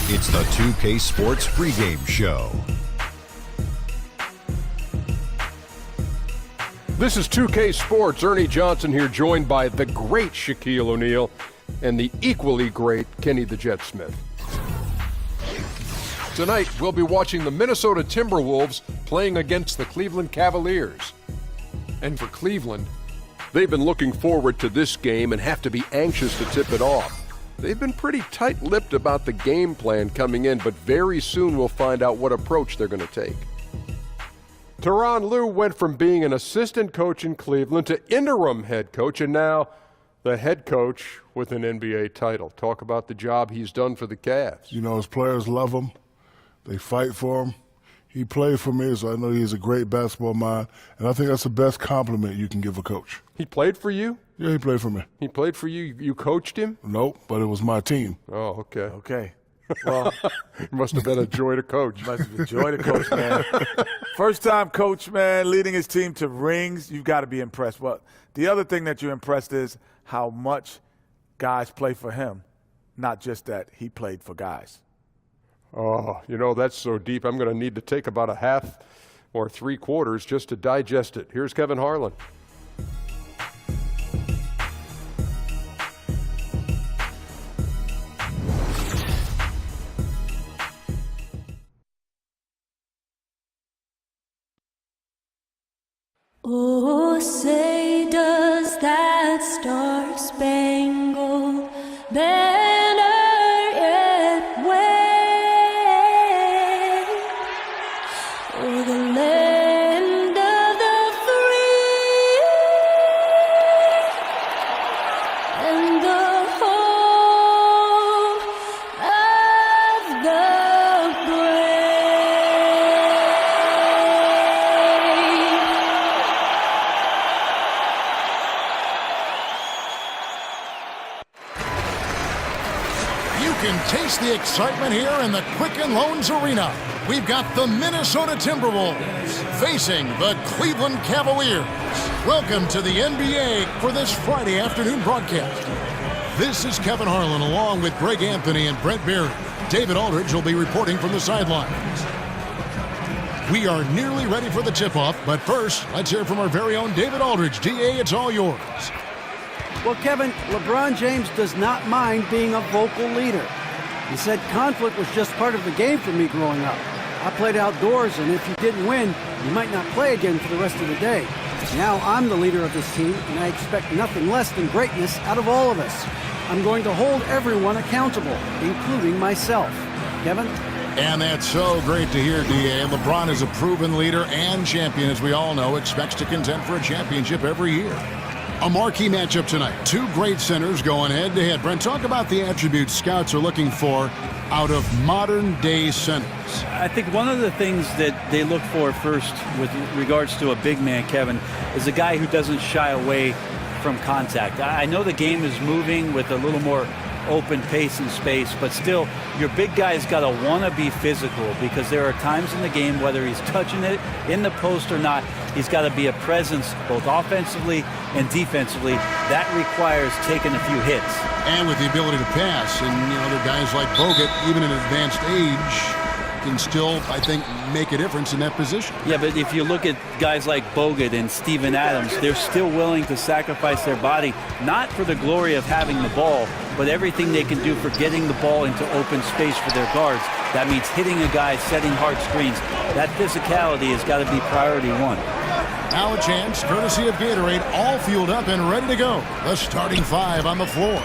It's the 2K Sports pregame show. This is 2K Sports. Ernie Johnson here, joined by the great Shaquille O'Neal and the equally great Kenny the Jet Smith. Tonight, we'll be watching the Minnesota Timberwolves playing against the Cleveland Cavaliers. And for Cleveland, they've been looking forward to this game and have to be anxious to tip it off. They've been pretty tight-lipped about the game plan coming in, but very soon we'll find out what approach they're going to take. Tyronn Lue went from being an assistant coach in Cleveland to interim head coach, and now the head coach with an NBA title. Talk about the job he's done for the Cavs. You know, his players love him. They fight for him. He played for me, so I know he's a great basketball mind, and I think that's the best compliment you can give a coach. He played for you? Yeah, he played for me. He played for you? You coached him? Nope, but it was my team. Oh, okay. Okay. Well, it must have been a joy to coach. Must have been a joy to coach, man. First-time coach, man, leading his team to rings. You've got to be impressed. Well, the other thing that you're impressed is how much guys play for him, not just that he played for guys. Oh, you know, that's so deep. I'm going to need to take about a half or 3/4 just to digest it. Here's Kevin Harlan. Oh, say does that star-spangled banner yet wave o'er the land of the free and the home of the brave? You can taste the excitement here in the Quicken Loans Arena. We've got the Minnesota Timberwolves facing the Cleveland Cavaliers. Welcome to the NBA for this Friday afternoon broadcast. This is Kevin Harlan along with Greg Anthony and Brent Berry. David Aldridge will be reporting from the sidelines. We are nearly ready for the tip-off, but first, let's hear from our very own David Aldridge. DA, it's all yours. Well, Kevin, LeBron James does not mind being a vocal leader. He said conflict was just part of the game for me growing up. I played outdoors, and if you didn't win, you might not play again for the rest of the day. Now I'm the leader of this team, and I expect nothing less than greatness out of all of us. I'm going to hold everyone accountable, including myself. Kevin? And that's so great to hear, DA. LeBron is a proven leader and champion, as we all know, expects to contend for a championship every year. A marquee matchup tonight. Two great centers going head-to-head. Brent, talk about the attributes scouts are looking for out of modern-day centers. I think one of the things that they look for first with regards to a big man, Kevin, is a guy who doesn't shy away from contact. I know the game is moving with a little more open pace and space, but still, your big guy's got to want to be physical, because there are times in the game, whether he's touching it in the post or not, he's got to be a presence both offensively and defensively. That requires taking a few hits. And with the ability to pass, and you know, the guys like Bogut, even in advanced age, can still, I think, make a difference in that position. Yeah, but if you look at guys like Bogut and Steven Adams, they're still willing to sacrifice their body, not for the glory of having the ball, but everything they can do for getting the ball into open space for their guards. That means hitting a guy, setting hard screens. That physicality has got to be priority one. Now a chance, courtesy of Gatorade, all fueled up and ready to go. The starting five on the floor.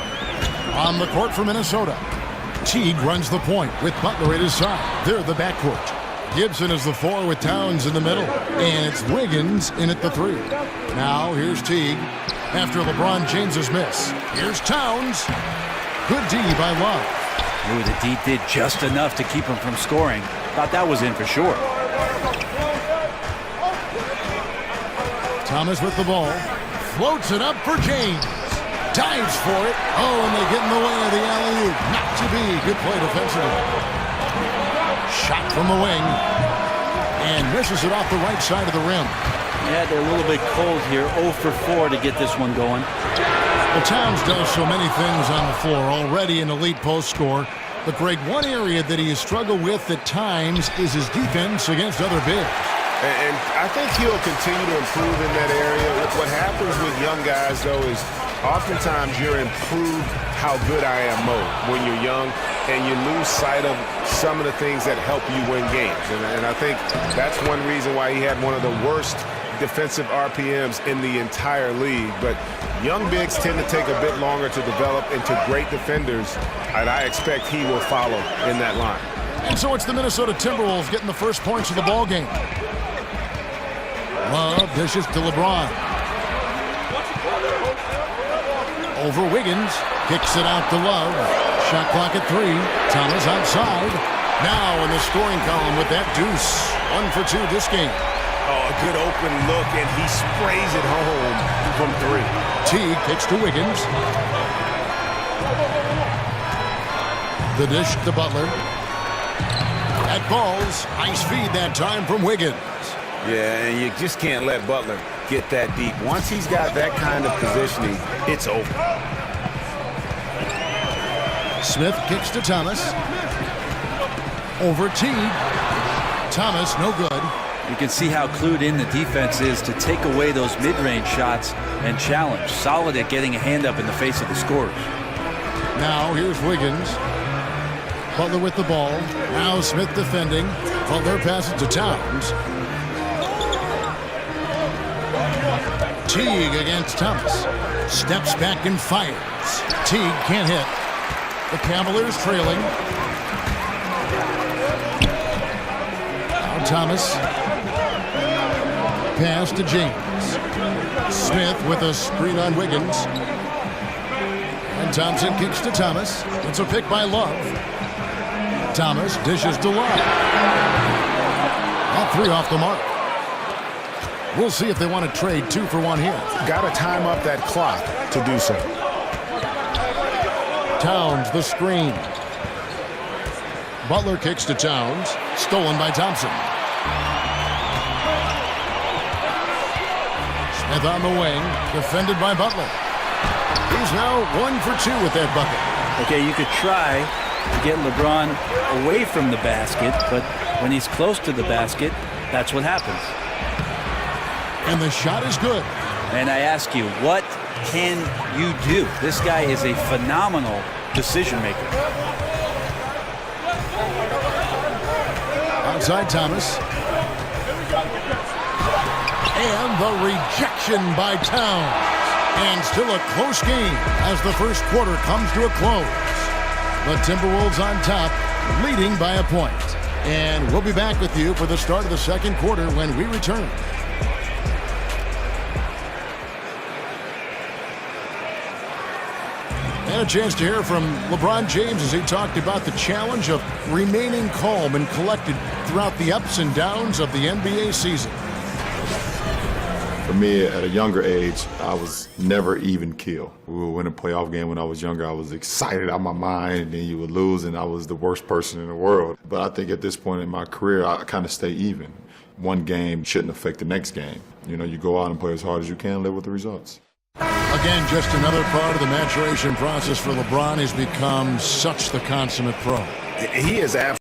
On the court for Minnesota, Teague runs the point with Butler at his side. They're the backcourt. Gibson is the four with Towns in the middle. And it's Wiggins in at the three. Now here's Teague after LeBron James's miss. Here's Towns. Good D by Love. Ooh, the D did just enough to keep him from scoring. Thought that was in for sure. Thomas with the ball. Floats it up for James. Dives for it. Oh, and they get in the way of the alley-oop. Not to be. Good play defensively. Shot from the wing. And misses it off the right side of the rim. Yeah, they're a little bit cold here. 0 for 4 to get this one going. Well, Towns does so many things on the floor. Already an elite post scorer. But, Greg, one area that he has struggled with at times is his defense against other bigs. And I think he'll continue to improve in that area. What happens with young guys, though, is oftentimes you're improved how good I am mode when you're young, and you lose sight of some of the things that help you win games. And I think that's one reason why he had one of the worst defensive RPMs in the entire league. But young bigs tend to take a bit longer to develop into great defenders, and I expect he will follow in that line. And so it's the Minnesota Timberwolves getting the first points of the ball game. Love dishes to LeBron. Over Wiggins. Kicks it out to Love. Shot clock at 3. Thomas outside. Now in the scoring column with that deuce. 1 for 2 this game. Oh, a good open look, and he sprays it home from 3. Teague kicks to Wiggins. The dish to Butler. That ball's nice feed that time from Wiggins. Yeah, and you just can't let Butler get that deep. Once he's got that kind of positioning, it's over. Smith kicks to Thomas. Over Teague. Thomas, no good. You can see how clued in the defense is to take away those mid-range shots and challenge. Solid at getting a hand up in the face of the scorers. Now here's Wiggins. Butler with the ball. Now Smith defending. Butler passes to Towns. Teague against Thomas. Steps back and fires. Teague can't hit. The Cavaliers trailing. Now Thomas. Pass to James. Smith with a screen on Wiggins. And Thompson kicks to Thomas. It's a pick by Love. Thomas dishes to Love. All 3 off the mark. We'll see if they want to trade 2 for 1 here. Got to time up that clock to do so. Towns the screen. Butler kicks to Towns. Stolen by Thompson. Smith on the wing. Defended by Butler. He's now 1 for 2 with that bucket. Okay, you could try to get LeBron away from the basket, but when he's close to the basket, that's what happens. And the shot is good. And I ask you, what can you do? This guy is a phenomenal decision maker. Outside Thomas. And the rejection by Towns. And still a close game as the first quarter comes to a close. The Timberwolves on top, leading by a point. And we'll be back with you for the start of the second quarter when we return. And a chance to hear from LeBron James as he talked about the challenge of remaining calm and collected throughout the ups and downs of the NBA season. For me, at a younger age, I was never even keel. We would win a playoff game when I was younger. I was excited out of my mind, and then you would lose, and I was the worst person in the world. But I think at this point in my career, I kind of stay even. One game shouldn't affect the next game. You know, you go out and play as hard as you can and live with the results. Again, just another part of the maturation process for LeBron. He's become such the consummate pro. He is absolutely